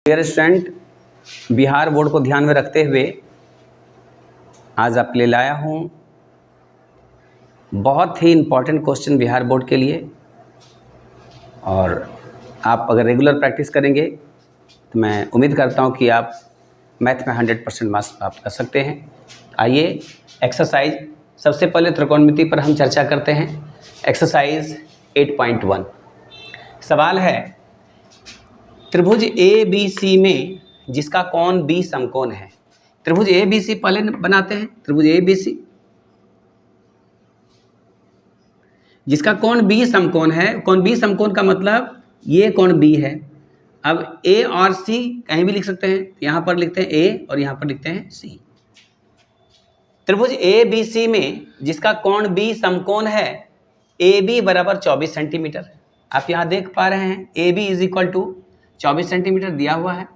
Dear student, Bihar board को ध्यान में रखते हुए आज आपके लिए लाया हूँ बहुत ही इम्पॉर्टेंट क्वेश्चन बिहार बोर्ड के लिए। और आप अगर रेगुलर प्रैक्टिस करेंगे तो मैं उम्मीद करता हूँ कि आप मैथ में 100% मार्क्स प्राप्त कर सकते हैं। आइए एक्सरसाइज, सबसे पहले त्रिकोणमिति पर हम चर्चा करते हैं। एक्सरसाइज 8.1 सवाल है, त्रिभुज ए बी सी में जिसका कोण बी समकोण है। त्रिभुज ए बी सी पहले बनाते हैं। त्रिभुज ए बी सी जिसका कोण बी समकोण है। कोण बी समकोण का मतलब ये कोण बी है। अब ए और सी कहीं भी लिख सकते हैं, यहाँ पर लिखते हैं ए और यहाँ पर लिखते हैं सी। त्रिभुज ए बी सी में जिसका कोण बी समकोण है, ए बी बराबर 24 सेंटीमीटर। आप यहाँ देख पा रहे हैं A B is equal to 24 centimetre दिया हुआ है।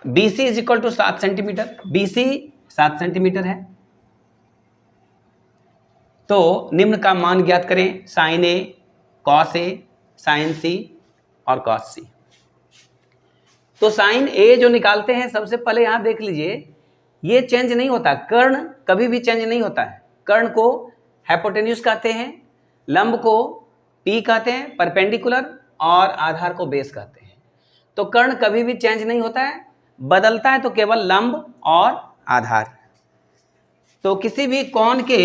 B C is equal to 7 centimetre. B C 7 centimetre है। तो निम्न का मान ज्ञात करें। Sine A, cos A, sine C और कॉस सी। तो साइन ए जो निकालते हैं, सबसे पहले यहां देख लीजिए, ये चेंज नहीं होता। कर्ण कभी भी चेंज नहीं होता है। कर्ण को हाइपोटेन्यूज कहते हैं, लंब को पी कहते हैं, परपेंडिकुलर, और आधार को बेस कहते हैं। तो कर्ण कभी भी चेंज नहीं होता है, बदलता है तो केवल लंब और आधार। तो किसी भी कोण के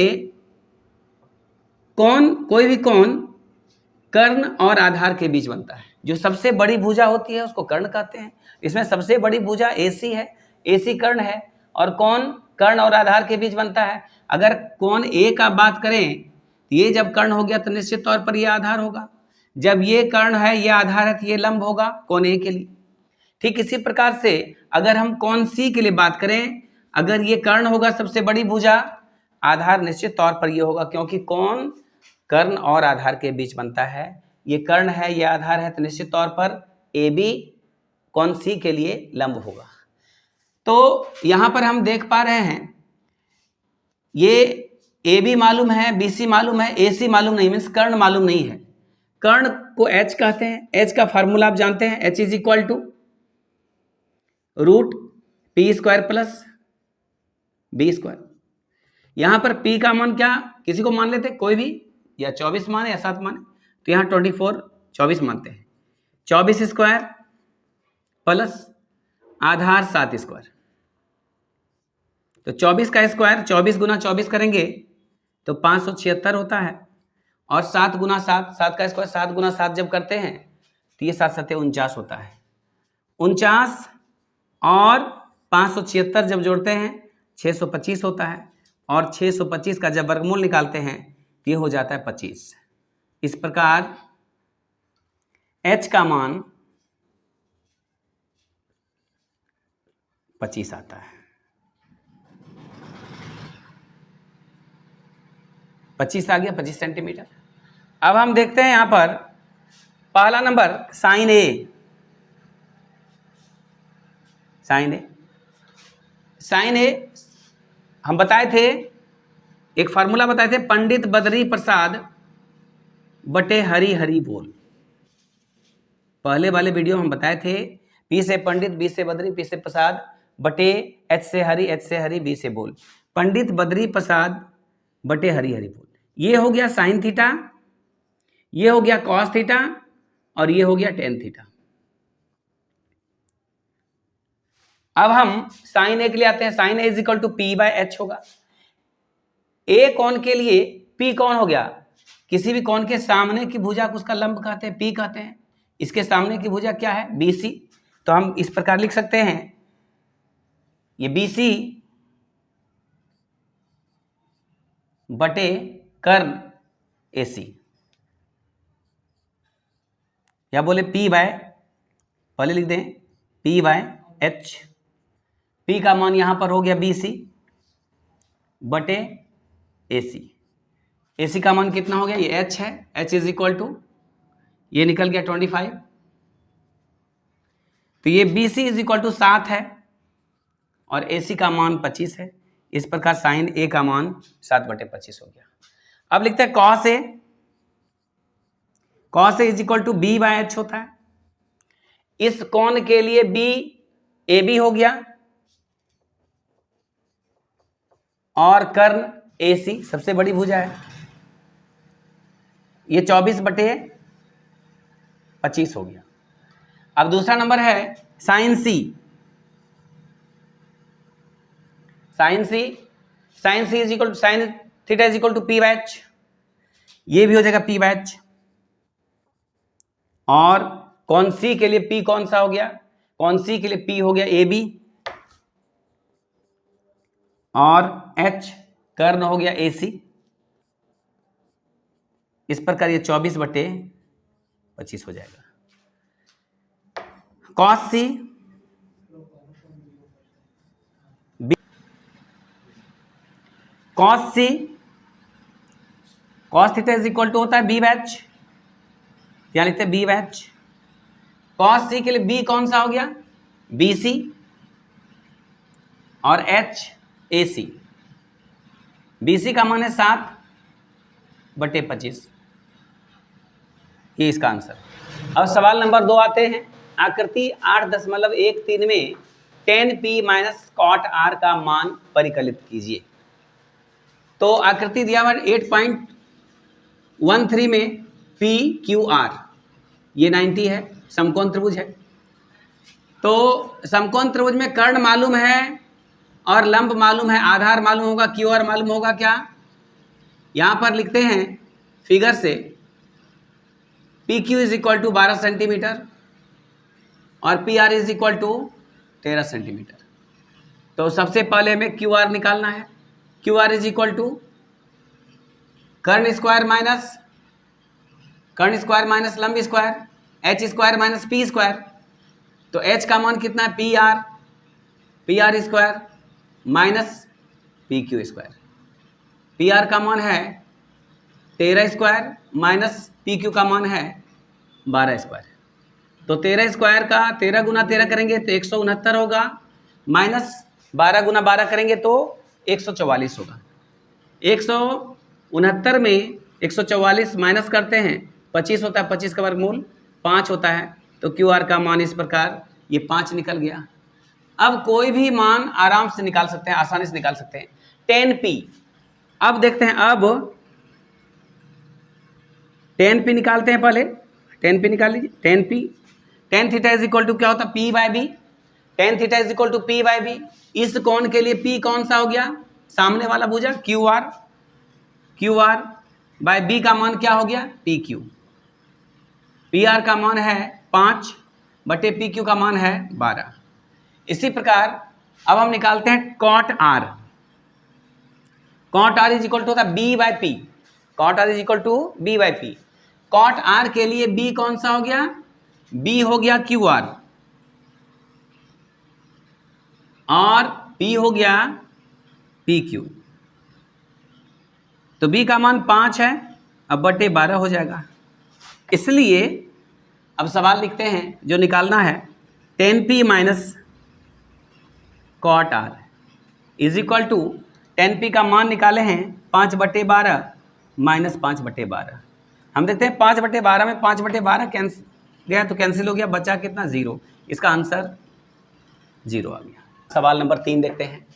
कोई भी कोण कर्ण और आधार के बीच बनता है। जो सबसे बड़ी भुजा होती है उसको कर्ण कहते हैं। इसमें सबसे बड़ी भुजा AC है, AC कर्ण है, और कोण कर्ण और आधार के बीच बनता है। अगर कोण A का बात करें, ये जब कर्ण हो गया तो निश्चित तौर पर ये आधार होगा। जब ये कर्ण है, ये आधार है, तो ये लंब होगा कोण A के लिए। ठीक इसी प्रकार से अगर हम कोण C के लिए बात करें, अगर ये कर्ण होगा सबसे बड़ी भुजा, आधार निश्चित तौर पर ये होगा, क्योंकि कोण कर्ण और आधार के बीच बनता है। ये कर्ण है, ये आधार है, तो निश्चित तौर पर AB कोण C के लिए लंब होगा। तो यहां पर हम देख पा रहे हैं, ये AB मालूम है, BC मालूम है, AC मालूम नहीं, मीन्स कर्ण मालूम नहीं है। कर्ण को H कहते हैं। H का फार्मूला आप जानते हैं, H is equal to √p² plus b²। यहां पर p का मान क्या, किसी को मान लेते, कोई भी, या 24 माने या 7 माने, तो यहाँ 24 मानते हैं। 24² प्लस आधार 7²। तो 24 का स्क्वायर 24 गुना 24 करेंगे तो 576 होता है, और 7 गुना 7, 7 का स्क्वायर 7 गुना 7 जब करते हैं तो ये 7 7 49 होता है। 49 और 576 जब जोड़ते हैं 625 होता है, और 625 का जब वर्गमूल निकालते हैं तो ये हो जाता है 25। इस प्रकार H का मान 25 आता है। 25 आ गया, 25 सेंटीमीटर। अब हम देखते हैं यहां पर पहला नंबर साइन ए। साइन ए हम बताए थे, एक फार्मूला बताए थे, पंडित बद्री प्रसाद बटे हरि हरि बोल। पहले वाले वीडियो हम बताए थे, P से पंडित, B से बद्री, P से प्रसाद, बटे H से हरि, H से हरि, B से बोल। पंडित बद्री प्रसाद बटे हरि हरि बोल। ये हो गया साइन थीटा, ये हो गया कॉस थीटा, और ये हो गया टेन थीटा। अब हम साइन ए के लिए आते हैं। Sine A is equal to P/H होगा। ए कोण के लिए P कौन हो गया, किसी भी कोण के सामने की भुजा को उसका लंब कहते हैं, P कहते हैं। इसके सामने की भुजा क्या है, BC। तो हम इस प्रकार लिख सकते हैं, ये BC बटे कर्ण AC, या बोले पहले लिख दें P/H। P का मान यहां पर हो गया BC बटे AC। AC का मान कितना हो गया, ये H है, H इज इक्वल टू, ये निकल गया 25। तो ये BC इज इक्वल टू 7 है, और AC का मान 25 है। इस प्रकार साइन A का मान 7/25 हो गया। अब लिखते हैं cos A। Cos A is equal to B/H होता है। इस कोण के लिए बी ए बी हो गया और कर्ण ए सी सबसे बड़ी भुजा है। ये 24/25 हो गया। अब दूसरा नंबर है sine C. Sine C is equal to sine theta is equal to P by H. ये भी हो जाएगा पी बाय एच। और कौन सी के लिए पी कौन सा हो गया? कौन सी के लिए पी हो गया ए बी और एच कर्ण हो गया ए सी। इस प्रकार ये 24/25 हो जाएगा। Cos C cos C cos theta is equal to होता है बी बाय एच। यहाँ लिखते हैं B by H. Cos C के लिए बी कौन सा हो गया? बी सी और H A C. B C का मान है 7/25। ये इसका आंसर। अब सवाल नंबर 2 आते हैं। आकृति 8.13 में tan p minus cot r का मान परिकलित कीजिए। तो आकृति दिया हुआ 8.13 में पी क्यू आर ये 90 है, समकोण त्रिभुज है। तो समकोण त्रिभुज में कर्ण मालूम है और लंब मालूम है, आधार मालूम होगा, क्यू आर मालूम होगा। क्या यहाँ पर लिखते हैं फिगर से P Q is equal to 12 centimetre और P R is equal to 13 centimetre. तो सबसे पहले हमें क्यू आर निकालना है। Q R is equal to कर्ण स्क्वायर माइनस लंब square H square minus P square. तो एच का मान कितना है? P R square minus P Q square. P R का मान है 13 स्क्वायर माइनस पी क्यू का मान है 12 स्क्वायर। तो 13 स्क्वायर का 13 गुना 13 करेंगे तो 169 होगा, माइनस 12 गुना 12 करेंगे तो 144 होगा। 169 में 144 माइनस करते हैं 25 होता है, 25 का वर्गमूल 5 होता है। तो क्यू आर का मान इस प्रकार ये 5 निकल गया। अब कोई भी मान आराम से निकाल सकते हैं, आसानी से निकाल सकते हैं। tan p अब देखते हैं। अब tan p निकालते हैं। पहले tan p निकाल लीजिए। tan theta is equal to क्या होता है? p by b। tan theta is equal to p by b। इस कोण के लिए p कौन सा हो गया? सामने वाला भुजा क्यू आर बाय b का मान क्या हो गया? P Q. पी आर का मान है 5/PQ का मान है 12। इसी प्रकार अब हम निकालते हैं cot R. Cot R is equal to होता है B by P. Cot R is equal to B by P. Cot R के लिए बी कौन सा हो गया? बी हो गया क्यू आर और पी हो गया पी क्यू। तो बी का मान 5 है, अब बटे 12 हो जाएगा। इसलिए अब सवाल लिखते हैं जो निकालना है। tan p minus cot R is equal to tan p का मान निकाले हैं 5/12 माइनस 5/12। हम देखते हैं 5/12 में 5/12 कैंसिल गया तो कैंसिल हो गया, बचा कितना? 0। इसका आंसर 0 आ गया। सवाल नंबर 3 देखते हैं।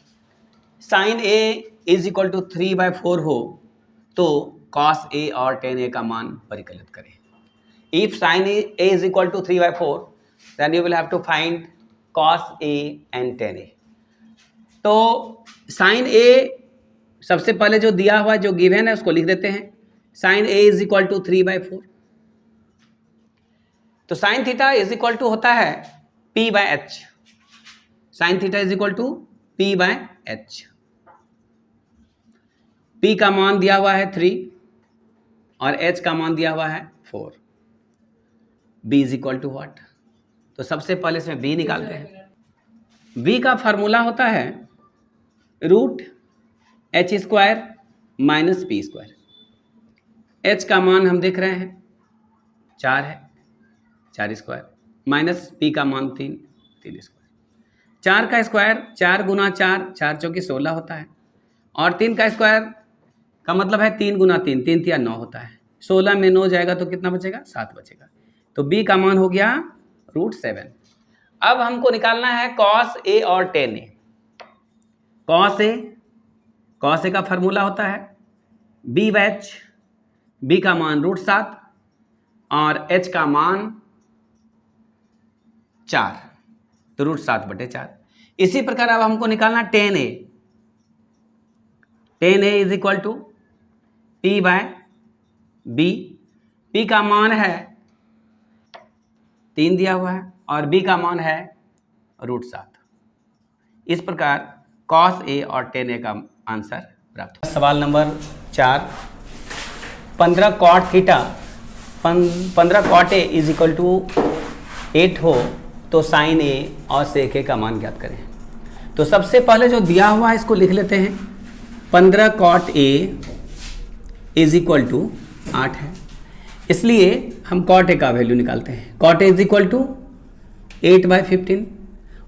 Sine a is equal to 3/4 हो तो cos a और tan a का मान परिकलित करें। If sin a is equal to 3/4, then you will have to find cos a and tan a. तो sin a सबसे पहले जो दिया हुआ जो गिवन है उसको लिख देते हैं। sin a is equal to 3/4। तो sin theta is equal to होता है p by h। sin theta is equal to p by h। p का मान दिया हुआ है 3 और h का मान दिया हुआ है 4। b is equal to what? तो सबसे पहले इसमें b निकालते हैं। b का फार्मूला होता है √h² minus p square. h का मान हम देख रहे हैं 4 है, 4 स्क्वायर माइनस p का मान 3 स्क्वायर। 4 का स्क्वायर 4 गुना 4 4 चौकी 16 होता है और 3 का स्क्वायर का मतलब है 3 गुना 3 3 तिया 9 होता है। 16 में 9 जाएगा तो कितना बचेगा? 7 बचेगा। तो b का मान हो गया √7। अब हमको निकालना है कॉस ए और टेन ए। कॉस ए का फॉर्मूला होता है बी बाय एच, बी का मान √7 और एच का मान 4, तो √7/4। इसी प्रकार अब हमको निकालना tan A. Tan A is equal to P by B, P का मान है 3 दिया हुआ है और बी का मान है √7। इस प्रकार कॉस ए और टेन ए का आंसर प्राप्त। सवाल number 4, 15 cot theta 15 cot A is equal to 8 हो तो साइन ए और सेक ए का मान ज्ञात करें। तो सबसे पहले जो दिया हुआ है इसको लिख लेते हैं। 15 cot A is equal to 8 है, इसलिए हम कॉट ए का वैल्यू निकालते हैं। Cot A is equal to 8/15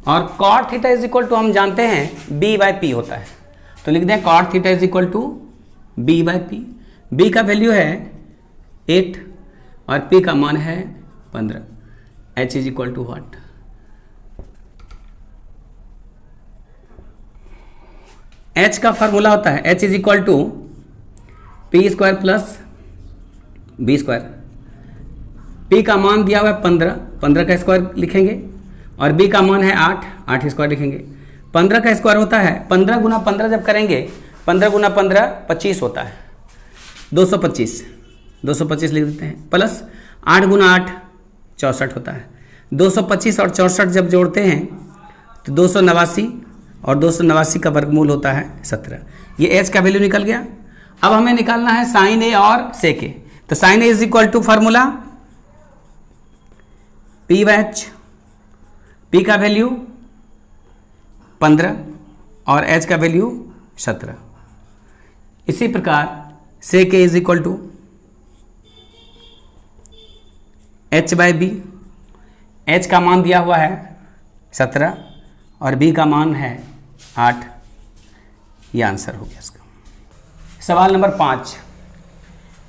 और cot theta is equal to हम जानते हैं b/p होता है, तो लिख दें cot theta is equal to b/p। b का वैल्यू है 8 और p का मान है 15। h is equal to what? h का फॉर्मूला होता है h is equal to p² plus b²। p का मान दिया हुआ है 15 का स्क्वायर लिखेंगे और b का मान है 8 स्क्वायर लिखेंगे। 15 का स्क्वायर होता है 15 गुना 15 जब करेंगे 15 गुना 15 25 होता है, 225 लिख देते हैं, प्लस 8 गुना 8 64 होता है। 225 और 64 जब जोड़ते हैं तो 289 और 289 का वर्गमूल होता है 17। ये h का वैल्यू निकल गया। अब हमें निकालना है साइन ए और सेक ए। तो sine A is equal to formula p/h, p का वैल्यू 15 और h का वैल्यू 17। इसी प्रकार sec A is equal to h/b, h का मान दिया हुआ है 17 और b का मान है 8। यह आंसर हो गया इसका। सवाल नंबर 5,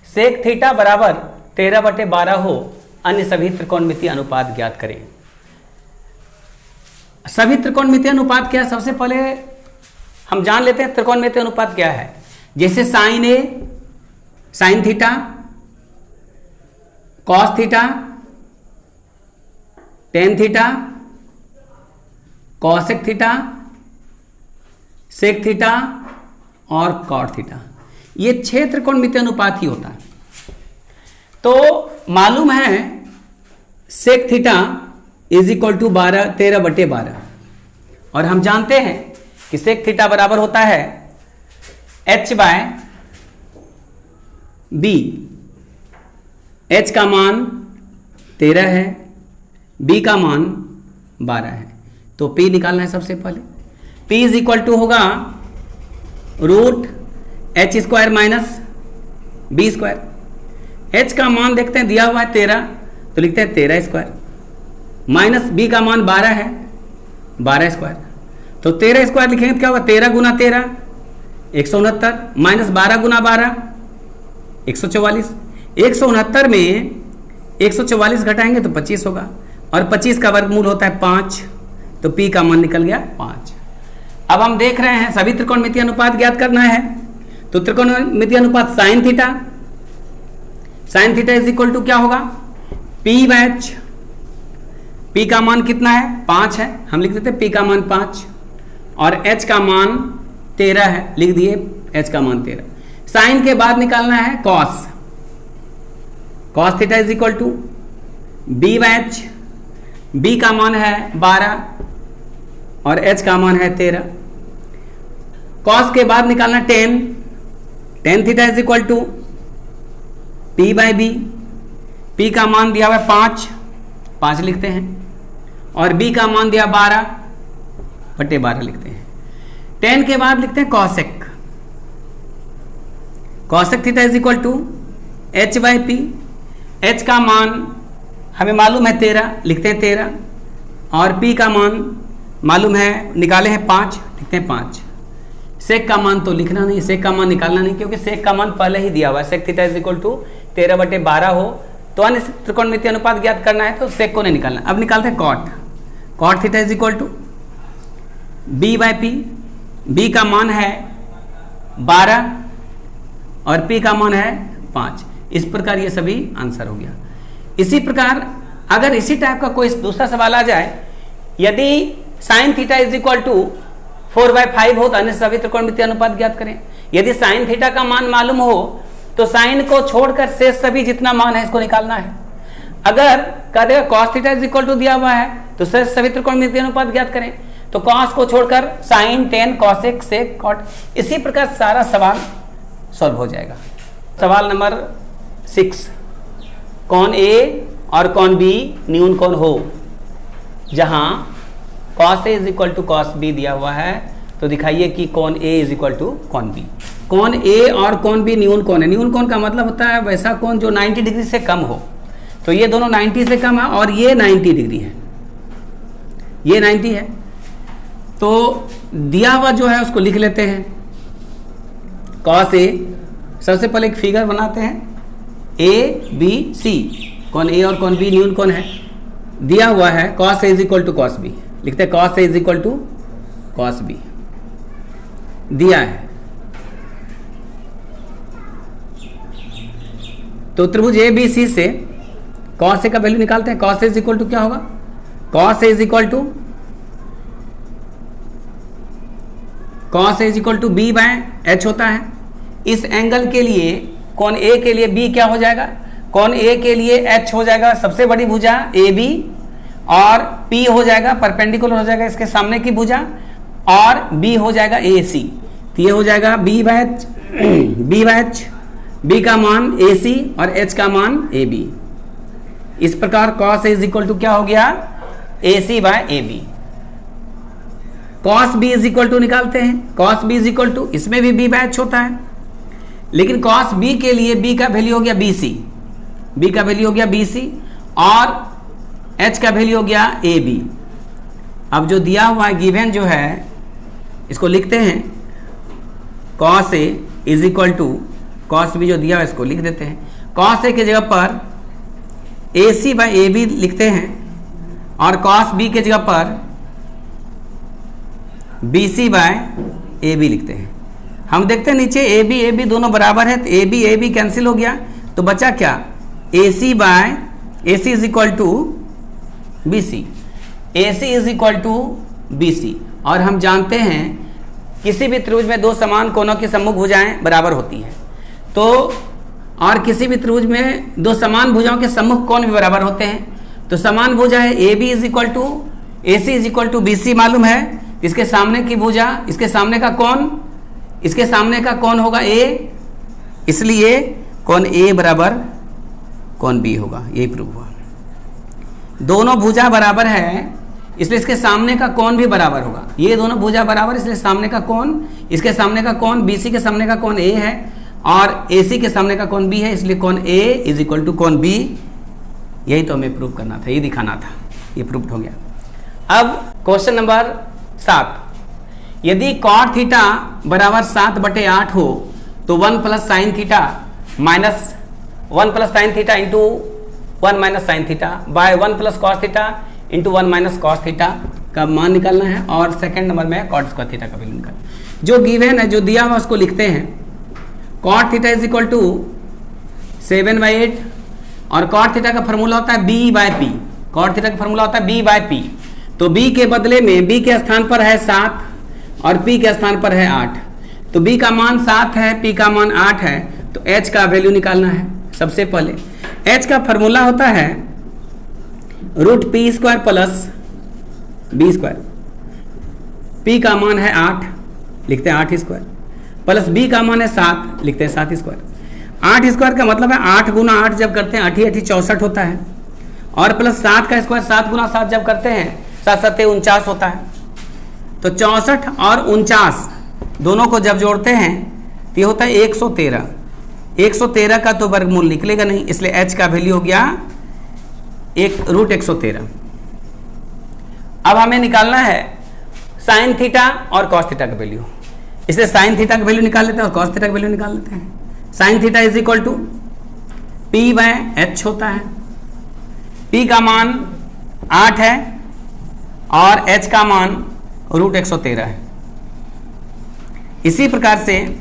सेक थीटा बराबर 13/12 हो, अन्य सभी त्रिकोणमितीय अनुपात ज्ञात करें। सभी त्रिकोणमितीय अनुपात क्या है? सबसे पहले हम जान लेते हैं त्रिकोणमितीय अनुपात क्या है। जैसे sine A sine theta, cos theta, tan theta, cosec theta, sec theta और कॉट थीटा, ये 6 त्रिकोणमितीय अनुपात ही होता है। तो मालूम है sec theta is equal to 13/12 और हम जानते हैं कि सेक थीटा बराबर होता है h/b। h का मान 13 है, b का मान 12 है, तो p निकालना है सबसे पहले। p इज इक्वल टू होगा √h² माइनस b²। h का मान देखते हैं दिया हुआ है 13, तो लिखते हैं 13² माइनस b का मान 12 है, 12²। तो 13² लिखेंगे तो क्या होगा? 13 गुना 13 169 माइनस 12 गुना 12 144। 169 में 144 घटाएंगे तो 25 होगा और 25 का वर्गमूल होता है 5, तो p का मान निकल गया 5। अब हम देख रहे हैं सभी त्रिकोणमितीय अनुपात ज्ञात करना है। तो त्रिकोणमितीय अनुपात sine theta is equal to क्या होगा? p/h। p का मान कितना है? 5 है, हम लिख देते हैं p का मान 5 और h का मान 13 है, लिख दिए h का मान 13। साइन के बाद निकालना है cos theta is equal to b/h। b का मान है 12 और h का मान है 13। कॉस के बाद निकालना tan theta is equal to p/b। p का मान दिया हुआ है 5 लिखते हैं और b का मान दिया 12/12 लिखते हैं। टेन के बाद लिखते हैं cosec theta is equal to h/p। h का मान हमें मालूम है 13, लिखते हैं 13 और p का मान मालूम है, निकाले हैं 5, लिखते हैं 5। सेक का मान तो लिखना नहीं, सेक का मान निकालना नहीं, क्योंकि सेक का मान पहले ही दिया हुआ है। Sec theta is equal to 13/12 हो तो अन्य त्रिकोणमितीय अनुपात ज्ञात करना है, तो सेक को नहीं निकालना। अब निकालते हैं cot theta is equal to B by P, B का मान है 12 और पी का मान है 5। इस प्रकार ये सभी आंसर हो गया। इसी प्रकार अगर इसी टाइप का कोई दूसरा सवाल आ जाए, यदि sine theta is equal to 4/5 हो तो अन्य सभी त्रिकोणमितीय अनुपात ज्ञात करें। यदि साइन थीटा का मान मालूम हो तो साइन को छोड़कर शेष सभी जितना मान है इसको निकालना है। अगर कह देगा cos theta is equal to दिया हुआ है तो शेष सभी त्रिकोणमितीय अनुपात ज्ञात करें, तो कॉस को छोड़कर साइन, टेन, कॉसेक, सेक, कॉट, इसी प्रकार सारा सवाल सॉल्व हो जाएगा। सवाल नंबर 6, कौन ए और कौन बी न्यून कौन हो। जहां cos A is equal to cos B दिया हुआ है तो दिखाइए कि कौन ए इज इक्वल टू कौन बी। कौन ए और कौन बी न्यून कौन है। न्यून कौन का मतलब होता है वैसा कौन जो 90 डिग्री से कम हो। तो ये दोनों 90 से कम है और ये 90 डिग्री है, ये 90 है। तो दिया हुआ जो है उसको लिख लेते हैं। कॉस ए, सबसे पहले एक फिगर बनाते हैं, ए बी सी, कौन ए और कौन बी न्यून कौन है। दिया हुआ है cos A is equal to cos B, लिखते हैं cos A is equal to cos B दिया है। तो त्रिभुज ए बी सी से कॉस ए का वैल्यू निकालते हैं। Cos A is equal to क्या होगा, cos A is equal to cos A is equal to B by H होता है। इस एंगल के लिए कौन ए के लिए बी क्या हो जाएगा, कौन ए के लिए एच हो जाएगा सबसे बड़ी भुजा ए बी, और पी हो जाएगा परपेंडिकुलर हो जाएगा इसके सामने की भुजा, और बी हो जाएगा ए सी। तो ये हो जाएगा B by H, B by H, B का मान ए सी और एच का मान ए बी। इस प्रकार cos A is equal to क्या हो गया, A C by A B. Cos B is equal to निकालते हैं। Cos B is equal to, इसमें भी बी बाय एच होता है, लेकिन कॉस बी के लिए बी का वैल्यू हो गया बी सी, बी का वैल्यू हो गया बी सी और एच का वैल्यू हो गया ए बी। अब जो दिया हुआ है गिवन जो है इसको लिखते हैं, cos A is equal to cos B जो दिया हुआ इसको लिख देते हैं। कॉस ए की जगह पर ए सी बाई ए बी लिखते हैं और कॉस बी की जगह पर B C by A B लिखते हैं। हम देखते हैं नीचे ए बी दोनों बराबर है तो ए बी कैंसिल हो गया, तो बचा क्या, A C by A C is equal to B C, A C is equal to B C. और हम जानते हैं किसी भी त्रिभुज में दो समान कोणों की सम्मुख भुजाएं बराबर होती हैं, तो और किसी भी त्रिभुज में दो समान भुजाओं के सम्मुख कोण भी बराबर होते हैं। तो समान भुजा है A B is equal to A C is equal to B C मालूम है, इसके सामने की भुजा, इसके सामने का कोण, इसके सामने का कोण होगा ए, इसलिए कोण ए बराबर कोण बी होगा, यही प्रूव हुआ। दोनों भुजा बराबर है इसलिए इसके सामने का कोण भी बराबर होगा। ये दोनों भुजा बराबर इसलिए सामने का कोण, इसके सामने का कोण, बीसी के सामने का कोण ए है और एसी के सामने का कोण बी है, इसलिए कोण ए इज इक्वल टू कोण बी। यही तो हमें प्रूव करना था, ये दिखाना था, ये प्रूव हो गया। अब क्वेश्चन नंबर 7, यदि कॉट थीटा बराबर 7/8 हो तो 1 plus sine theta minus 1 plus sine theta into 1 minus sine theta by 1 plus cos theta into 1 minus cos theta का मान निकालना है, और सेकंड नंबर में कॉट स्क्वायर थीटा का वैल्यू निकालना। जो गिवन है, जो दिया हुआ उसको लिखते हैं। Cot theta is equal to 7/8 और कॉट थीटा का फॉर्मूला होता है B by P. Cot theta का फॉर्मूला होता है बी बाय पी। तो बी के बदले में बी के स्थान पर है 7 और पी के स्थान पर है 8। तो बी का मान 7 है, पी का मान 8 है, तो एच का वैल्यू निकालना है। सबसे पहले एच का फॉर्मूला होता है root P square plus B square. P का मान है 8, लिखते हैं 8 स्क्वायर, प्लस बी का मान है 7, लिखते हैं 7 स्क्वायर। 8 स्क्वायर का मतलब है 8 गुना 8 जब करते हैं 8 64 होता है, और प्लस 7 का स्क्वायर 7 गुना 7 जब करते हैं 7 7 49 होता है। तो 64 और 49 दोनों को जब जोड़ते हैं तो ये होता है 113। 113 का तो वर्गमूल निकलेगा नहीं, इसलिए h का वैल्यू हो गया रूट 113। अब हमें निकालना है साइन थीटा और कॉस थीटा का वैल्यू, इसलिए साइन थीटा का वैल्यू निकाल लेते हैं और कॉस थीटा का वैल्यू निकाल लेते हैं। Sine theta is equal to P by H होता है। पी का मान 8 है और h का मान √113 है। इसी प्रकार से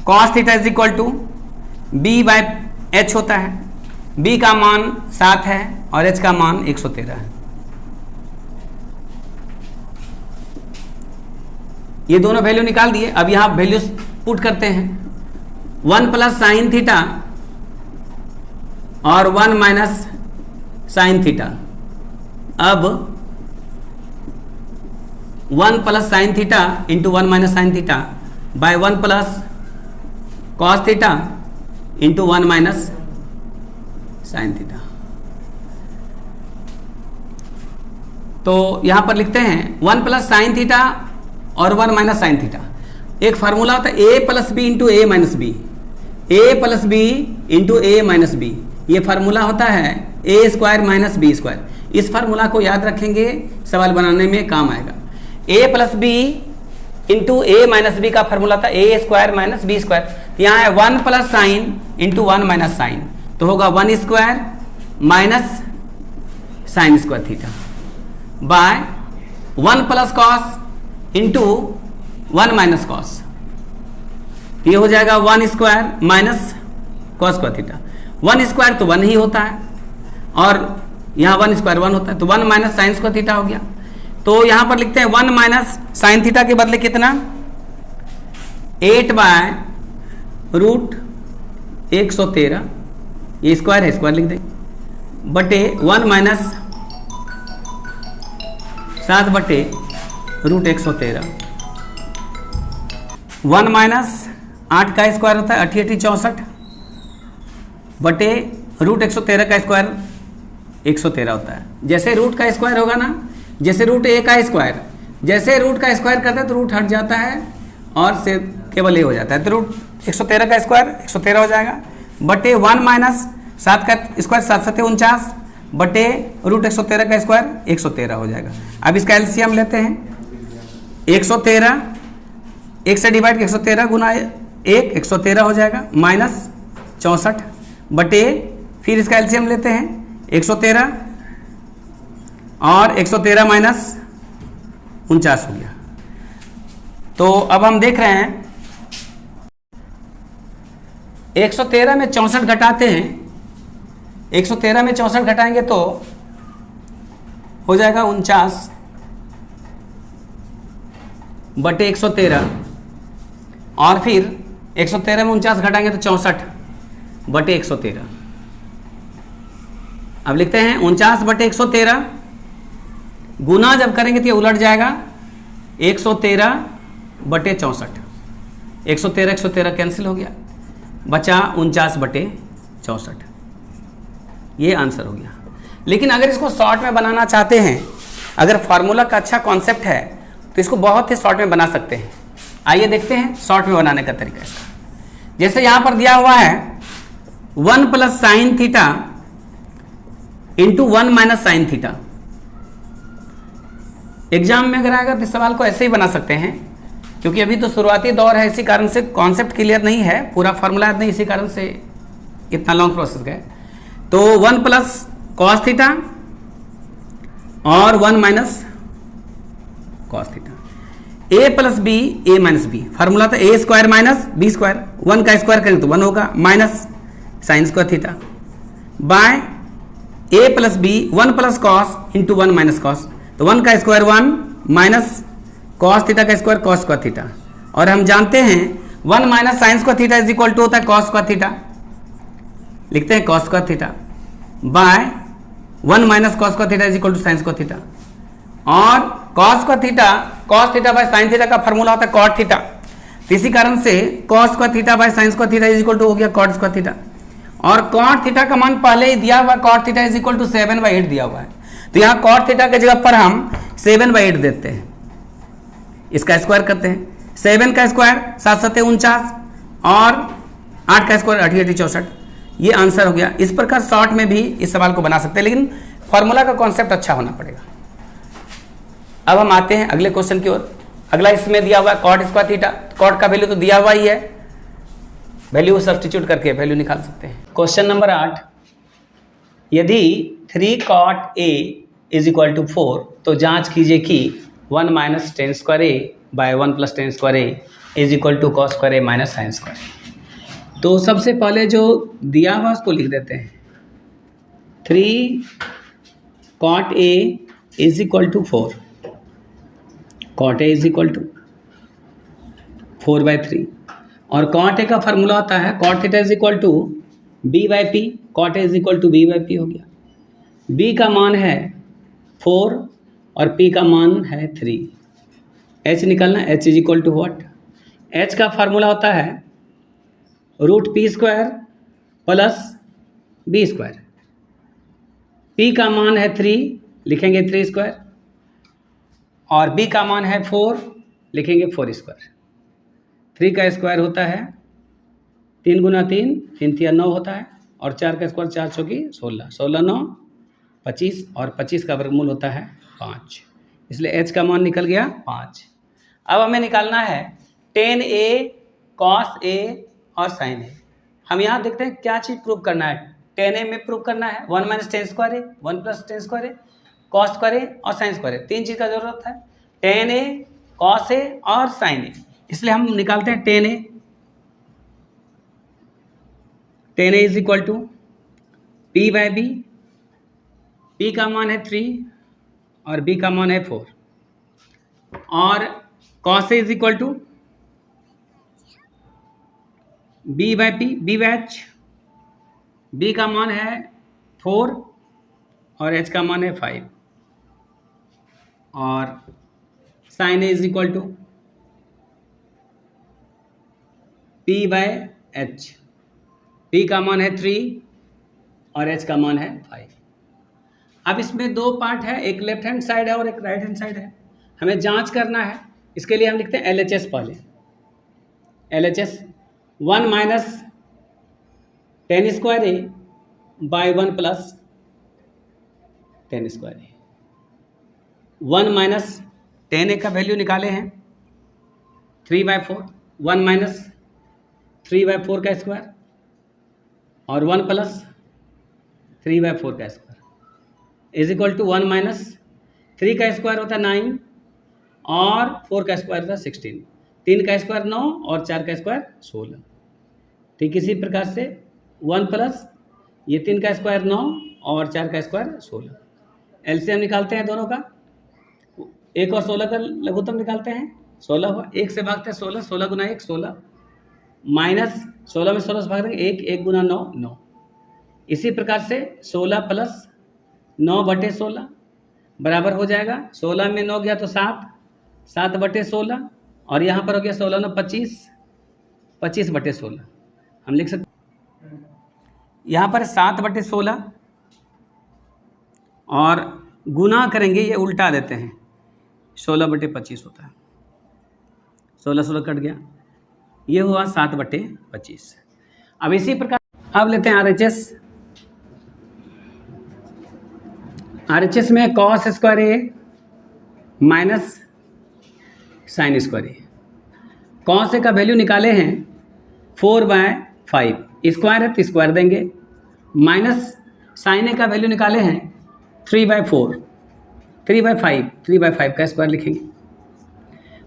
cos theta is equal to b/h होता है। b का मान 7 है और h का मान 113 है। ये दोनों वैल्यू निकाल दिए। अब यहां वैल्यू पुट करते हैं। 1 प्लस साइन थीटा और 1 माइनस साइन थीटा। अब 1 plus sine theta into 1 minus sine theta by 1 plus cos theta into 1 minus sine theta. तो यहां पर लिखते हैं 1 प्लस साइन थीटा और 1 माइनस साइन थीटा। एक फार्मूला होता है a plus B into A minus B, a plus B into A minus B. ये फार्मूला होता है A square minus B square. इस फार्मूला को याद रखेंगे, सवाल बनाने में काम आएगा। a plus B into A minus B का फार्मूला था A square minus B square. यहाँ है 1 plus sine into 1 minus sine, तो होगा 1 square minus sine square theta by 1 plus cos into 1 minus cos. ये हो जाएगा 1 square minus cos square theta. 1 square तो 1 ही होता है और यहाँ 1 स्क्वायर 1 होता है, तो 1 माइनस साइन स्क्वायर थीटा हो गया। तो यहां पर लिखते हैं 1 माइनस साइन थीटा के बदले कितना 8/√113, ये स्क्वायर है, स्क्वायर लिख दें, बटे 1 माइनस 7/√113। 1 माइनस 8 का स्क्वायर होता है 88 64 बटे √113 का स्क्वायर 113 होता है। जैसे रूट का स्क्वायर होगा ना, जैसे रूट a का स्क्वायर, जैसे रूट का स्क्वायर करते हैं तो रूट हट जाता है और से केवल a हो जाता है, तो रूट 113 का स्क्वायर 113 हो जाएगा बटे 1 माइनस 7 का स्क्वायर 7 7 49 बटे √113 का स्क्वायर 113 हो जाएगा। अब इसका एलसीएम लेते हैं। 113 1 से डिवाइड 113 गुना 1 113 हो जाएगा माइनस 64 बटे, फिर इसका एलसीएम लेते हैं 113 और 113 माइनस 49 हो गया। तो अब हम देख रहे हैं 113 में 64 घटाते हैं, 113 में 64 घटाएंगे तो हो जाएगा 49 बटे 113 और फिर 113 में 49 घटाएंगे तो 64 बटे 113। अब लिखते हैं 49 बटे 113, गुना जब करेंगे तो ये उलट जाएगा 113 बटे 64। 113 113 कैंसिल हो गया, बचा 49 बटे 64। ये आंसर हो गया। लेकिन अगर इसको शॉर्ट में बनाना चाहते हैं, अगर फार्मूला का अच्छा कॉन्सेप्ट है तो इसको बहुत ही शॉर्ट में बना सकते हैं। आइए देखते हैं शॉर्ट में बनाने का तरीका इसका। जैसे यहां पर दिया हुआ है 1 plus sine theta into 1 minus sine theta. Exam में अगर आएगा तो सवाल को ऐसे ही बना सकते हैं, क्योंकि अभी तो शुरुआती दौर है, इसी कारण से कॉन्सेप्ट क्लियर नहीं है, पूरा फार्मूला नहीं, इसी कारण से इतना लॉन्ग प्रोसेस गए। तो 1 प्लस कॉस थीटा और 1 minus cos theta. a plus B A minus B, formula था A square minus B square. 1 का स्क्वायर करेंगे तो 1 होगा minus sine square theta by a plus B 1 plus cos into 1 minus cos. तो 1 का square 1 minus cos theta का square cos square theta. और हम जानते हैं 1 minus sine square theta is equal to होता है कॉस स्क्वायर थीटा। लिखते हैं cos square theta by 1 minus cos square theta is equal to sine square theta. और cos square theta, cos theta by sine theta का formula होता है cot theta. तो इसी कारण से cos square theta by sine square theta is equal to हो गया कॉट स्क्वायर थीटा। और कॉट थीटा का मान पहले ही दिया हुआ, cot theta is equal to 7/8 दिया हुआ है। तो यहाँ कॉट थीटा की जगह पर हम 7/8 देते हैं, इसका स्क्वायर करते हैं। 7 का स्क्वायर 7 7 49 और 8 का स्क्वायर 88 64। ये आंसर हो गया। इस प्रकार शॉर्ट में भी इस सवाल को बना सकते हैं, लेकिन फॉर्मूला का कॉन्सेप्ट अच्छा होना पड़ेगा। अब हम आते हैं अगले क्वेश्चन की ओर। अगला इसमें दिया हुआ है कॉट स्क्वायर थीटा। कॉट का वैल्यू तो दिया हुआ ही है, वैल्यू सब्स्टिट्यूट करके वैल्यू निकाल सकते हैं। क्वेश्चन नंबर 8, यदि 3 cot A is equal to 4, तो जांच कीजिए कि 1 minus tan square A by 1 plus tan square A is equal to cos square A minus sine square A. तो सबसे पहले जो दिया हुआ उसको लिख देते हैं, 3 cot A is equal to 4, cot A is equal to 4/3, और कॉट ए का फार्मूला होता है cot theta is equal to b/p, cot A is equal to b/p हो गया। b का मान है 4 और p का मान है 3, h निकालना, h is equal to what, h का फार्मूला होता है √p² प्लस b², p का मान है 3, लिखेंगे 3², और b का मान है 4, लिखेंगे 4²। 3 का स्क्वायर होता है 3 गुना 3, 3 3 9 होता है, और 4 का स्क्वायर 4 चौकी 16, 16 9 25, और 25 का वर्गमूल होता है 5, इसलिए h का मान निकल गया 5। अब हमें निकालना है tan a cos a और sin a। हम यहाँ देखते हैं क्या चीज़ प्रूव करना है। tan a में प्रूव करना है 1 माइनस टेन स्क्वायर ए, 1 प्लस टेन स्क्वायर ए, कॉस स्क्वायर ए और साइन स्क्वायर ए, 3 चीज़ का जरूरत है, tan a cos a और sin a। इसलिए हम निकालते हैं tan a is equal to p/b, p का मान है 3 और b का मान है 4, और cos a is equal to b/p, b/h, b का मान है 4 और h का मान है 5, और sin a is equal to p/h, p का मान है 3 और h का मान है 5। अब इसमें दो पार्ट है, एक लेफ्ट हैंड साइड है और एक राइट हैंड साइड है, हमें जांच करना है। इसके लिए हम लिखते हैं LHS पहले, LHS 1 minus tan square A by 1 plus tan square A, 1 minus ten ए का वैल्यू निकाले हैं 3/4, 1 माइनस 3/4 का स्क्वायर और 1 प्लस 3/4 का square is equal to 1 minus 3 का स्क्वायर होता है 9 और 4 का स्क्वायर होता है 16, 3 का स्क्वायर 9 और 4 का स्क्वायर 16। ठीक इसी प्रकार से 1 प्लस ये 3 का स्क्वायर 9 और 4 का स्क्वायर 16, एलसीएम निकालते हैं दोनों का, 1 और 16 का लघुत्तम निकालते हैं, 16 हुआ, 1 से भागते हैं 16, 16 गुना 1 16, माइनस 16 में 16 से भाग देंगे 1, 1 गुना 9 9। इसी प्रकार से 16 प्लस 9/16 बराबर हो जाएगा, 16 में 9 गया तो 7, 7/16, और यहाँ पर हो गया 16 9 25, 25/16 हम लिख सकते, यहाँ पर 7/16 और गुना करेंगे, ये उल्टा देते हैं, 16/25 होता है, 16 16 कट गया, ये हुआ 7/25। अब इसी प्रकार अब लेते हैं RHS में cos square A minus sine square A, cos ए का वैल्यू निकाले हैं 4/5, स्क्वायर है तो स्क्वायर देंगे, माइनस साइन ए का वैल्यू निकाले हैं 3/4, 3/5 का स्क्वायर लिखेंगे,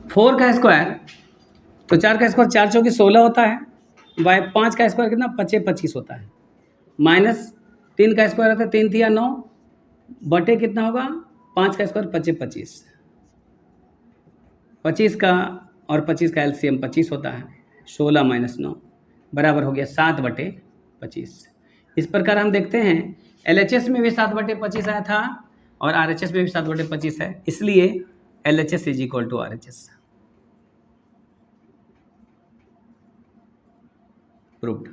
4 का स्क्वायर तो 4 का स्क्वायर 4 चौकी 16 होता है, बाय 5 का स्क्वायर कितना 25 होता है, माइनस 3 का स्क्वायर होता है 3 3 9 बटे कितना होगा 5 का स्क्वायर 25, 25 का और 25 का एलसीएम 25 होता है, 16 माइनस 9 बराबर हो गया 7/25। इस प्रकार हम देखते हैं LHS में भी 7/25 आया था और RHS में भी 7/25 है, इसलिए LHS is equal to RHS proved.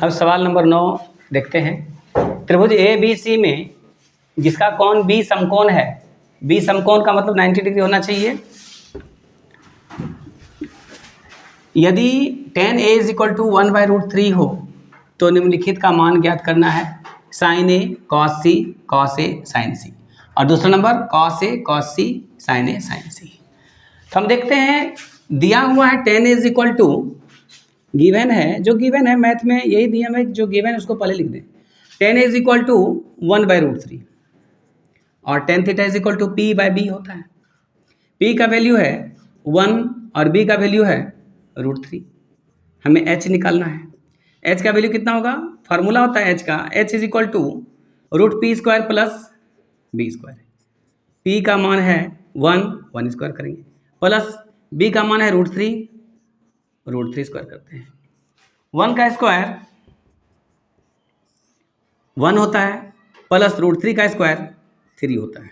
अब सवाल नंबर 9 देखते हैं। त्रिभुज ABC में जिसका कोण B समकोण है, B समकोण का मतलब 90 डिग्री होना चाहिए, यदि tan A is equal to 1/√3 हो तो निम्नलिखित का मान ज्ञात करना है, sin A cos C cos A sin C, और दूसरा number cos A cos C sin A sin C। तो हम देखते हैं दिया हुआ है tan A is equal to given है, जो गिवन है मैथ में यही नियम है, जो गिवन है उसको पहले लिख दें, tan इज इक्वल टू 1/√3 और tan theta is equal to p/b होता है। p का वैल्यू है 1 और b का वैल्यू है √3। हमें h निकालना है। h का वैल्यू कितना होगा? फार्मूला होता है h का, h is equal to √p² plus b²। p का मान है 1 स्क्वायर करेंगे, प्लस b का मान है √3 स्क्वायर करते हैं। 1 का स्क्वायर 1 होता है, प्लस √3 का स्क्वायर 3 होता है।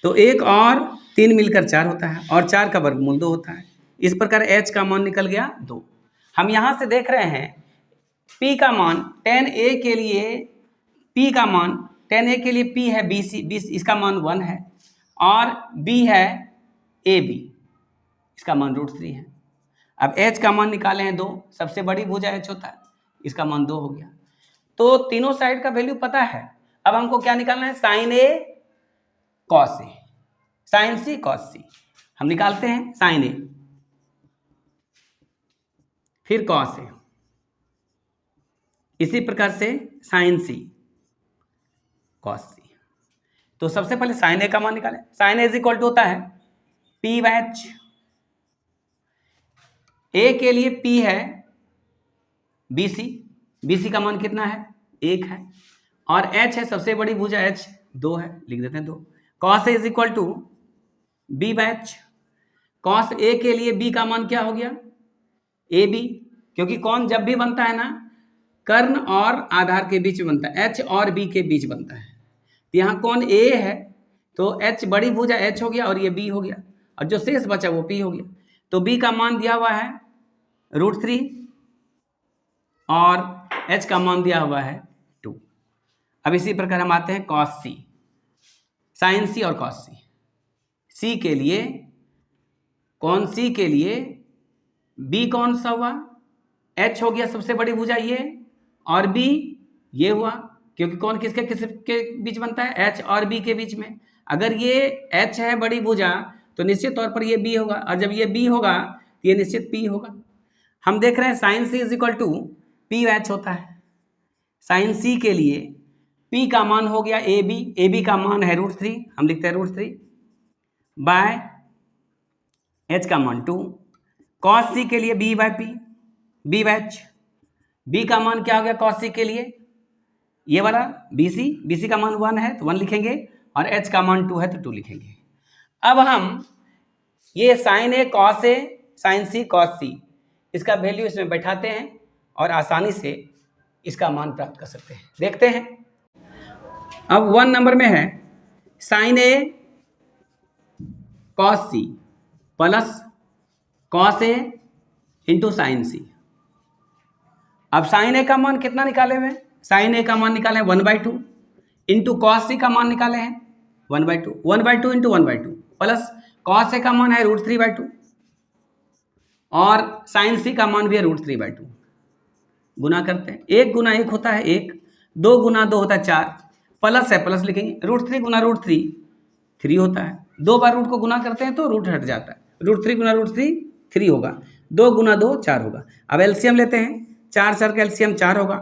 तो 1 और 3 मिलकर 4 होता है और 4 का वर्गमूल 2 होता है। इस प्रकार h का मान निकल गया 2। हम यहाँ से देख रहे हैं p का मान tan a के लिए p का मान tan a के लिए p है 20, इसका मान 1 है और b है ab, इसका मान √3 है। अब h का मान निकाले हैं 2, सबसे बड़ी भुजा h होता है, इसका मान 2 हो गया। तो तीनों साइड का वैल्यू पता है। अब हमको क्या निकालना है? sin a cos a, sin c cos c। हम निकालते हैं sin a फिर cos a, इसी प्रकार से sin c cos c। तो सबसे पहले sin a का मान निकालें। sin a is equal to होता है p/h। a के लिए p है bc का मान कितना है? 1 है और h है सबसे बड़ी भुजा h 2 है, लिख देते हैं 2। cos a is equal to b/h। cos a के लिए b का मान क्या हो गया? ab, क्योंकि कौन जब भी बनता है ना कर्ण और आधार के बीच में बनता है, h और b के बीच बनता है। तो यहाँ कौन a है तो h बड़ी भुजा h हो गया और ये b हो गया और जो शेष बचा वो p हो गया। तो b का मान दिया हुआ है √3 और h का मान दिया हुआ है 2। अब इसी प्रकार हम आते हैं cos c, sin c और cos c। c के लिए कौन c के लिए b कौन सा हुआ? h हो गया सबसे बड़ी भुजा ये और b ये हुआ, क्योंकि कौन किसके बीच बनता है? h और b के बीच में। अगर ये h है बड़ी भुजा तो निश्चित तौर पर ये b होगा और जब ये b होगा तो ये निश्चित p होगा। हम देख रहे हैं sin c is equal to p/h होता है। sin c के लिए p का मान हो गया ab का मान है √3, हम लिखते हैं √3 बाय h का मान 2। cos c के लिए b/h। b का मान क्या हो गया cos c के लिए? ये वाला bc का मान 1 है तो 1 लिखेंगे और h का मान 2 है तो 2 लिखेंगे। अब हम ये sin a cos a sin c cos c इसका वैल्यू इसमें बैठाते हैं और आसानी से इसका मान प्राप्त कर सकते हैं। देखते हैं। अब 1 नंबर में है sin a cos c plus cos a into sin c। अब sin a का मान कितना निकाले हुए? sin a का मान निकाले 1/2 इंटू cos c का मान निकाले हैं 1/2, 1/2 इंटू 1/2 प्लस cos a का मान है √3/2 और sin c का मान भी है √3/2। गुना करते हैं, 1 गुना 1 होता है 1, 2 गुना 2 होता है 4, प्लस है प्लस लिखेंगे, √3 गुना √3 3 होता है। 2 बार रूट को गुना करते हैं तो रूट हट जाता है, √3 गुना √3 3 होगा, 2 गुना 2 4 होगा। अब एलसीएम लेते हैं, 4 का एलसीएम 4 होगा,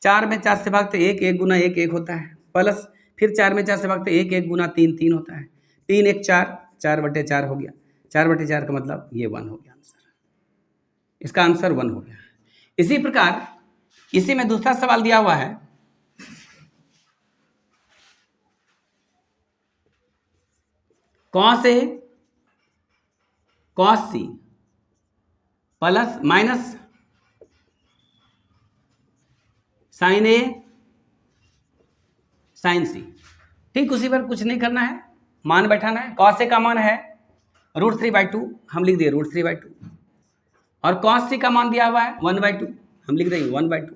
4 में 4 से भागते 1, 1 गुना 1 1 होता है, प्लस फिर 4 में 4 से भागते 1, 1 गुना 3 3 होता है, 3 1 4, 4/4 हो गया, 4/4 का मतलब ये 1 हो गया आंसर। इसका आंसर 1 हो गया। इसी प्रकार इसी में दूसरा सवाल दिया हुआ है, cos a cos c plus minus sin a sin c। ठीक उसी पर कुछ नहीं करना है, मान बैठाना है। cos a का मान है √3/2, हम लिख दिए √3/2 और cos c का मान दिया हुआ है 1/2, हम लिख देंगे 1/2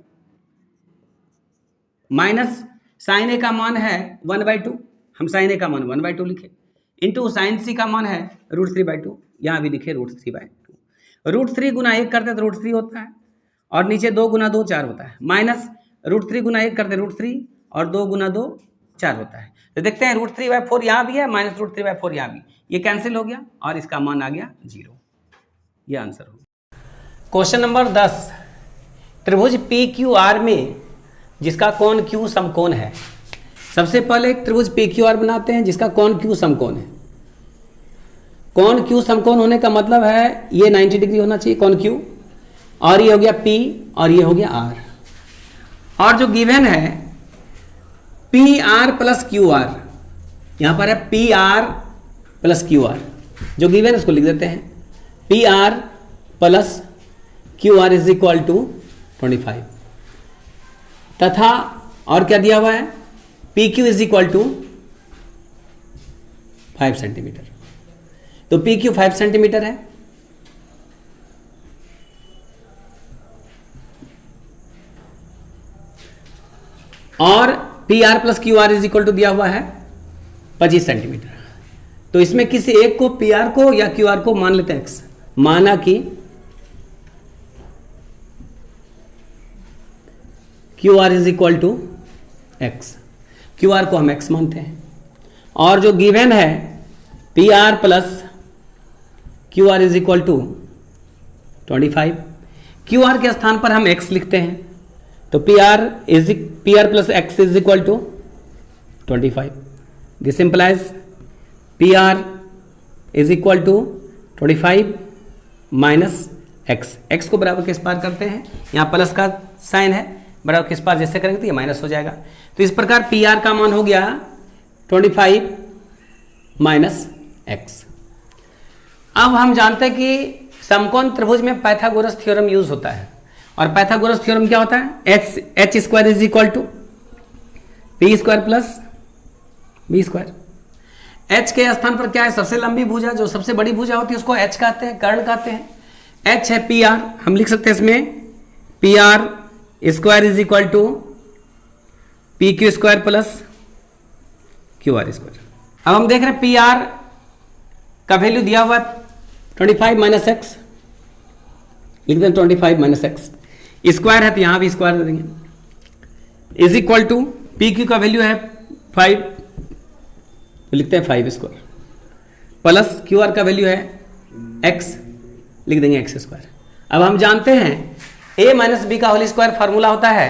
माइनस sin a का मान है 1/2, हम sin a का मान 1/2 लिखे, इंटू sin c का मान है √3/2, यहाँ भी लिखे √3/2। √3 गुना 1 करते तो √3 होता है और नीचे 2 गुना 2 4 होता है, माइनस √3 गुना 1 करते √3 और 2 गुना 2 4 होता है। तो देखते हैं √3/4 यहाँ भी है, माइनस √3/4 यहाँ भी, ये कैंसिल हो गया और इसका मान आ गया 0। ये आंसर हो गया। क्वेश्चन नंबर 10, त्रिभुज PQR में जिसका कोण Q समकोण है। सबसे पहले एक त्रिभुज PQR बनाते हैं जिसका कोण Q समकोण है। कोण Q समकोण होने का मतलब है ये 90 डिग्री होना चाहिए कोण Q, और ये हो गया P और ये हो गया R। और जो गिवन है PR प्लस QR, यहां पर है PR प्लस QR, जो गिवन है उसको लिख देते हैं PR plus QR is equal to 25, तथा और क्या दिया हुआ है PQ is equal to 5 centimetre. तो PQ 5 सेंटीमीटर है, और PR plus QR is equal to दिया हुआ है 25 सेंटीमीटर। तो इसमें किसी एक को PR को या QR को मान लेते हैं x। माना कि QR is equal to x, QR को हम x मानते हैं, और जो गिवन है PR plus QR is equal to 25, QR के स्थान पर हम x लिखते हैं, तो PR plus x is equal to 25। This implies PR is equal to 25 minus x को बराबर किस पार करते हैं, यहाँ प्लस का साइन है, बराबर किस पार जैसे करेंगे तो ये माइनस हो जाएगा। तो इस प्रकार PR का मान हो गया 25 माइनस x। अब हम जानते हैं कि समकोण त्रिभुज में पाइथागोरस थ्योरम यूज होता है, और पाइथागोरस थ्योरम क्या होता है, H square is equal to P square plus B square. H के स्थान पर क्या है, सबसे लंबी भुजा, जो सबसे बड़ी भुजा होती है उसको एच कहते हैं, कर्ण कहते हैं। एच है PR, हम लिख सकते हैं इसमें PR square is equal to PQ square plus QR square. अब हम देख रहे हैं PR का वैल्यू दिया हुआ 25 माइनस x, लिख दें 25 माइनस x, स्क्वायर है तो यहां भी स्क्वायर दे देंगे, इज इक्वल टू PQ का वैल्यू है 5, तो लिखते हैं 5 स्क्वायर, प्लस QR का वैल्यू है x, लिख देंगे x स्क्वायर। अब हम जानते हैं a माइनस बी का होल स्क्वायर फार्मूला होता है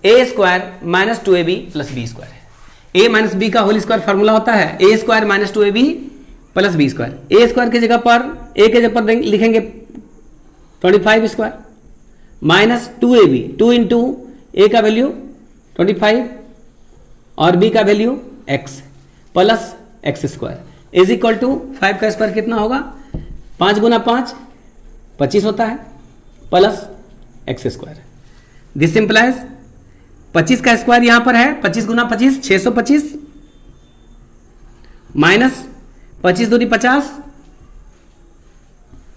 a square minus 2ab plus B square. a minus B का होल स्क्वायर फार्मूला होता है a square minus 2ab plus B square. a square की जगह पर a के जगह पर लिखेंगे 25 स्क्वायर माइनस 2ab, 2 इंटू ए का वैल्यू 25 और b का value x plus x square is equal to 5 का स्क्वायर कितना होगा, 5 गुना 5 25 होता है, plus x square. This implies 25 का स्क्वायर यहां पर है, 25 गुना 25 625, माइनस 25 दूनी 50,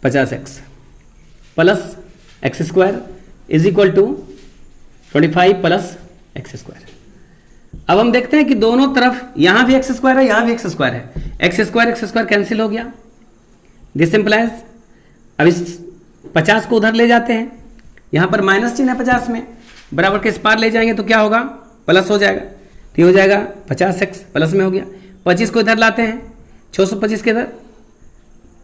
50x plus x square is equal to 25 plus x square. अब हम देखते हैं कि दोनों तरफ यहां भी x स्क्वायर है, यहां भी x स्क्वायर है, x स्क्वायर कैंसिल हो गया। दिस इंप्लाइज अब इस 50 को उधर ले जाते हैं, यहां पर माइनस चिन्ह है 50 में, बराबर के इस पार ले जाएंगे तो क्या होगा, प्लस हो जाएगा, तो हो जाएगा 50x प्लस में हो गया। 25 को इधर लाते हैं, 625 के इधर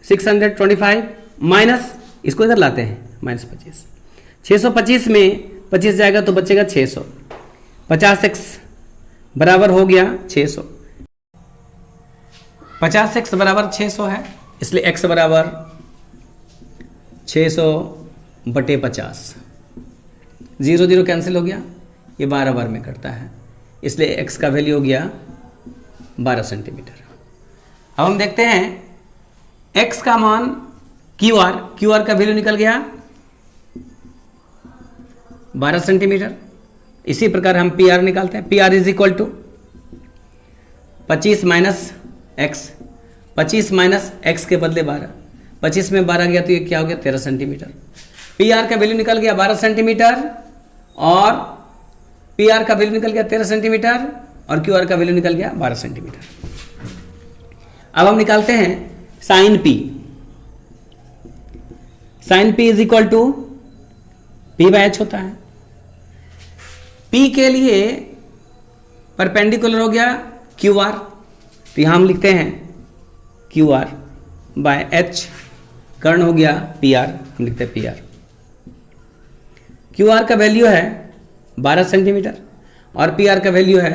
625 माइनस इसको इधर लाते हैं माइनस 25, 625 में 25 जाएगा तो बचेगा 600, 50x बराबर हो गया 600, 50x बराबर 600 है, इसलिए x बराबर 600 बटे 50, 0 0 कैंसिल हो गया, ये 12 बार में करता है, इसलिए x का वैल्यू हो गया 12 सेंटीमीटर। अब हम देखते हैं x का मान QR का वैल्यू निकल गया 12 सेंटीमीटर। इसी प्रकार हम PR निकालते हैं, PR is equal to 25 minus X, 25 minus X के बदले 12, 25 में 12 गया तो ये क्या हो गया 13 सेंटीमीटर। PR का वैल्यू निकल गया 12 सेंटीमीटर और PR का वैल्यू निकल गया 13 सेंटीमीटर और QR का वैल्यू निकल गया 12 सेंटीमीटर। अब हम निकालते हैं sine P। Sine P is equal to P/H होता है। P के लिए परपेंडिकुलर हो गया QR, तो यहां हम लिखते हैं QR बाय H, कर्ण हो गया PR, हम लिखते हैं PR। QR का वैल्यू है 12 सेंटीमीटर और पी आर का वैल्यू है,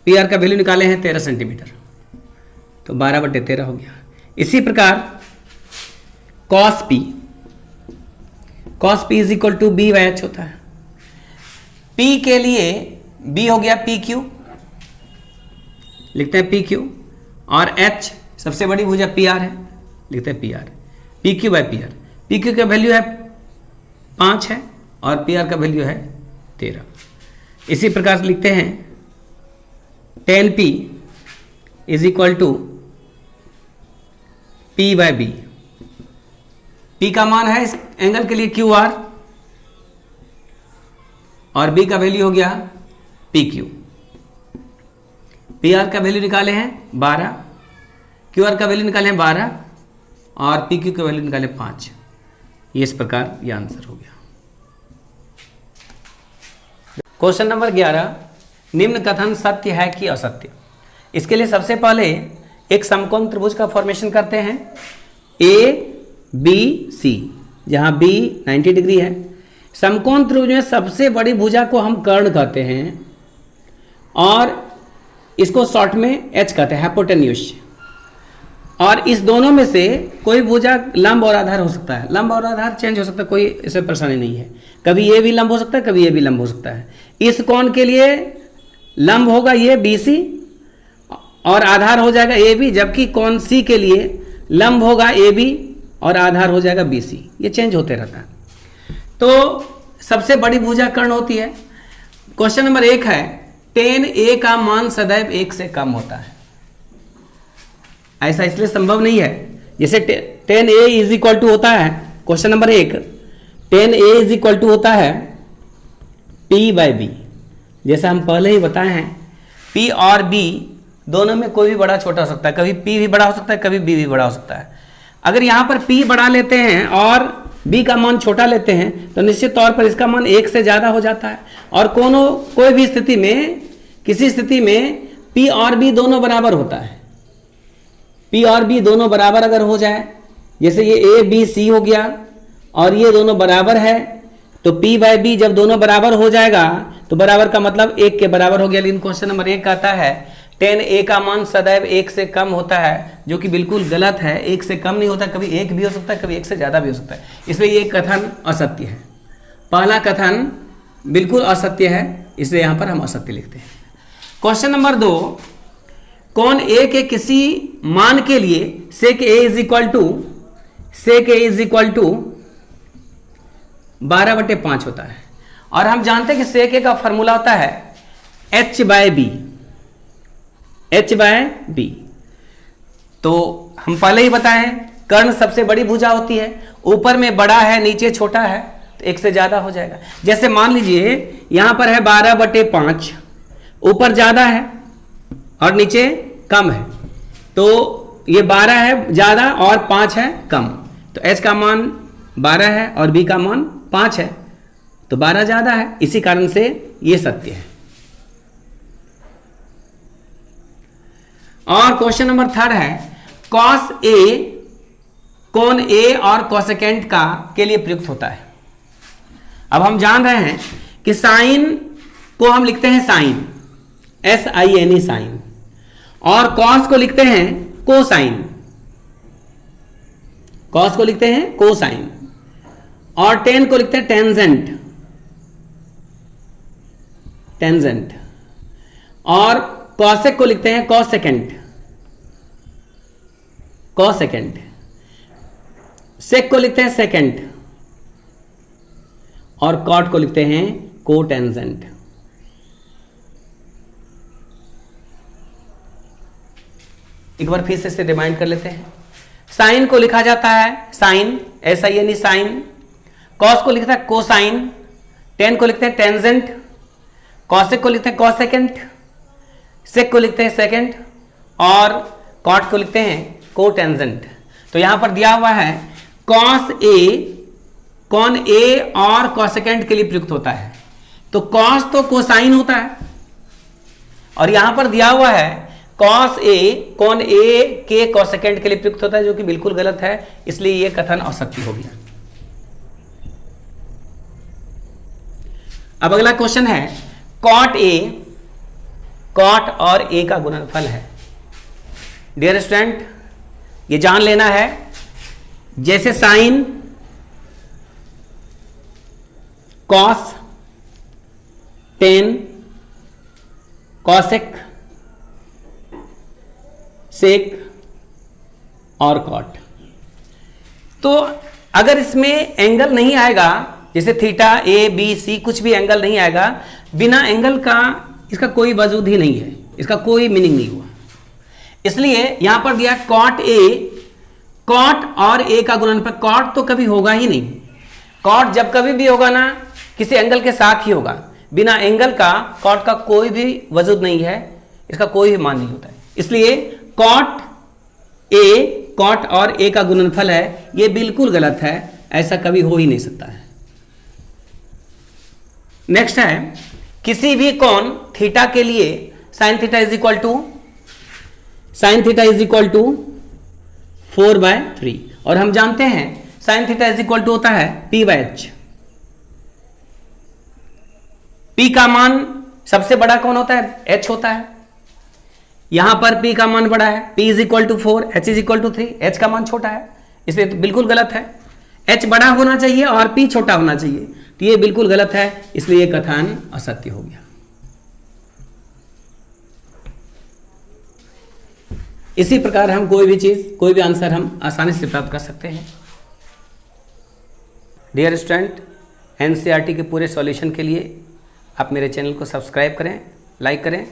पी आर का वैल्यू निकाले हैं 13 सेंटीमीटर, तो 12/13 हो गया। इसी प्रकार cos P, cos P is equal to B by H होता है। पी के लिए बी हो गया पी क्यू, लिखते हैं पी क्यू, और एच सबसे बड़ी भुजा पी आर है, लिखते हैं P R, P Q by P R. P Q का वैल्यू है 5 है और पी आर का वैल्यू है 13। इसी प्रकार से लिखते हैं tan P is equal to P by B. P का मान है इस एंगल के लिए क्यू आर और B का वैल्यू हो गया पी क्यू। पी आर का वैल्यू निकाले हैं 12, क्यू आर का वैल्यू निकाले हैं 12 और पी क्यू का वैल्यू निकाले 5। ये इस प्रकार ये आंसर हो गया। क्वेश्चन नंबर 11, निम्न कथन सत्य है कि असत्य। इसके लिए सबसे पहले एक समकोण त्रिभुज का फॉर्मेशन करते हैं ए बी सी, जहां बी 90 डिग्री है। समकोण त्रिभुज में सबसे बड़ी भुजा को हम कर्ण कहते हैं और इसको शॉर्ट में एच कहते हैं, हाइपोटेन्यूज। और इस दोनों में से कोई भुजा लंब और आधार हो सकता है, लंब और आधार चेंज हो सकता है, कोई इससे परेशानी नहीं है। कभी ये भी लंब हो सकता है, कभी ये भी लंब हो सकता है। इस कोण के लिए लंब होगा ये बी सी और आधार हो जाएगा ए बी, जबकि कोण सी के लिए लंब होगा ए बी और आधार हो जाएगा बी सी। ये चेंज होते रहता है। तो सबसे बड़ी भुजा कर्ण होती है। क्वेश्चन नंबर 1 है, tan A का मान सदैव 1 से कम होता है। ऐसा इसलिए संभव नहीं है, जैसे tan A is equal to होता है, question number 1, tan A is equal to होता है P बाई बी। जैसा हम पहले ही बताए हैं, P और B दोनों में कोई भी बड़ा छोटा हो सकता है, कभी P भी बड़ा हो सकता है, कभी B भी बड़ा हो सकता है। अगर यहाँ पर P बड़ा लेते हैं और B का मान छोटा लेते हैं तो निश्चित तौर पर इसका मान 1 से ज़्यादा हो जाता है। और कोई भी स्थिति में, किसी स्थिति में P और B दोनों बराबर होता है। P और B दोनों बराबर अगर हो जाए, जैसे ये A B C हो गया और ये दोनों बराबर है, तो P बाई B जब दोनों बराबर हो जाएगा तो बराबर का मतलब 1 के बराबर हो गया। लेकिन क्वेश्चन नंबर 1 कहता है tan A का मान सदैव 1 से कम होता है, जो कि बिल्कुल गलत है। 1 से कम नहीं होता, कभी 1 भी हो सकता है, कभी 1 से ज़्यादा भी हो सकता है। इसलिए ये कथन असत्य है। पहला कथन बिल्कुल असत्य है, इसलिए यहाँ पर हम असत्य लिखते हैं। क्वेश्चन नंबर 2, कोण A के किसी मान के लिए sec A is equal to 12/5 होता है। और हम जानते हैं कि sec A का फॉर्मूला होता है h बाय बी। तो हम पहले ही बताए हैं, कर्ण सबसे बड़ी भुजा होती है, ऊपर में बड़ा है, नीचे छोटा है, तो 1 से ज्यादा हो जाएगा। जैसे मान लीजिए यहां पर है 12/5, ऊपर ज्यादा है और नीचे कम है, तो ये 12 है ज्यादा और 5 है कम, तो h का मान 12 है और b का मान 5 है, तो 12 ज्यादा है। इसी कारण से ये सत्य है। और क्वेश्चन नंबर 3 है, cos A कोण A और कोसेकेंट का के लिए प्रयुक्त होता है। अब हम जान रहे हैं कि साइन को हम लिखते हैं साइन, SINE साइन, और कॉस को लिखते हैं कोसाइन, कॉस को लिखते हैं कोसाइन, और टेन को लिखते हैं टेंजेंट, और कॉसेक को लिखते हैं कॉसेकेंट, सेक को लिखते हैं सेकेंट, और कॉट को लिखते हैं कोटेंजेंट। एक बार फिर से इसे रिमाइंड कर लेते हैं। साइन को लिखा जाता है साइन, SINE साइन, कॉस को लिखता है कोसाइन, टेन को लिखते हैं टेंजेंट, कॉसेक को लिखते हैं कॉसेकेंट, सेक को लिखते हैं सेकेंट, और कॉट को लिखते हैं कोटेंजेंट। तो यहां पर दिया हुआ है कॉस ए कोण A और कोसेकेंट के लिए प्रयुक्त होता है। तो कॉस तो कोसाइन होता है, और यहां पर दिया हुआ है कॉस A कोण A के कोसेकेंट के लिए प्रयुक्त होता है, जो कि बिल्कुल गलत है। इसलिए यह कथन असत्य हो गया। अब अगला क्वेश्चन है, कॉट और ए का गुणनफल है। डियर स्टूडेंट, ये जान लेना है, जैसे साइन, कॉस, टेन, कॉसेक, सेक और कॉट। तो अगर इसमें एंगल नहीं आएगा, जैसे थीटा, ए बी सी, कुछ भी एंगल नहीं आएगा, बिना एंगल का इसका कोई वजूद ही नहीं है, इसका कोई मीनिंग नहीं हुआ। इसलिए यहां पर दिया कॉट ए, कॉट और ए का गुणनफल। कॉट तो कभी होगा ही नहीं, कॉट जब कभी भी होगा ना किसी एंगल के साथ ही होगा, बिना एंगल का कॉट का कोई भी वजूद नहीं है, इसका कोई भी मान नहीं होता है। इसलिए कॉट और ए का गुणनफल है, यह बिल्कुल गलत है, ऐसा कभी हो ही नहीं सकता है। नेक्स्ट है, किसी भी कोण थीटा के लिए sine theta is equal to 4/3, और हम जानते हैं sine theta is equal to होता है p/h। p का मान सबसे बड़ा कौन होता है? h होता है। यहां पर p का मान बड़ा है, p is equal to 4, h is equal to 3, h का मान छोटा है, इसलिए तो बिल्कुल गलत है। h बड़ा होना चाहिए और p छोटा होना चाहिए, तो ये बिल्कुल गलत है, इसलिए ये कथन असत्य हो गया। इसी प्रकार हम कोई भी चीज, कोई भी आंसर हम आसानी से प्राप्त कर सकते हैं। डियर स्टूडेंट, एनसीईआरटी के पूरे सॉल्यूशन के लिए आप मेरे चैनल को सब्सक्राइब करें, लाइक करें,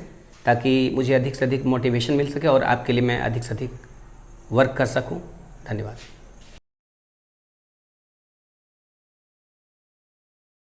ताकि मुझे अधिक से अधिक मोटिवेशन मिल सके और आपके लिए मैं अधिक से अधिक वर्क कर सकूं। धन्यवाद।